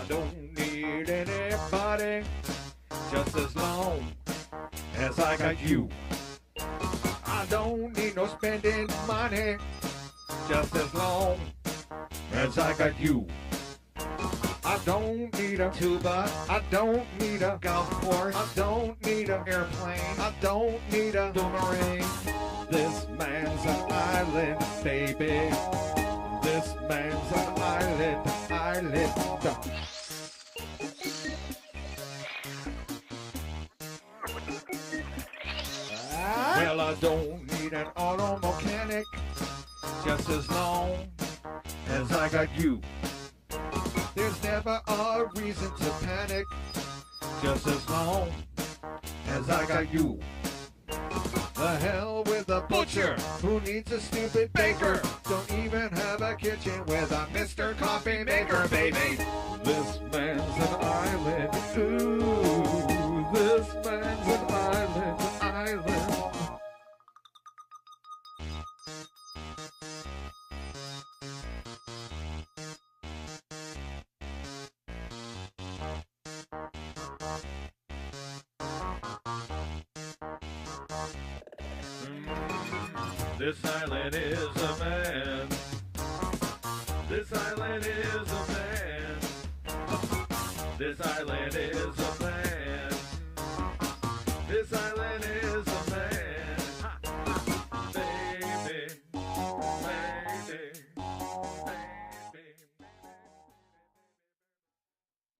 I don't need anybody just as long as I got you. I don't need no spending money just as long as I got you. I don't need a tuba, I don't need a golf course, I don't need an airplane, I don't need a boomerang. This man's an island, baby. This man's an island, island. Well, I don't need an auto mechanic just as long as I got you. There's never a reason to panic just as long as I got you. The hell with a butcher who needs a stupid baker. Don't even have a kitchen with a Mr. Coffee Maker, baby. This man's an island. Ooh, this man's an island, island. This island is a man. This island is a man. This island is a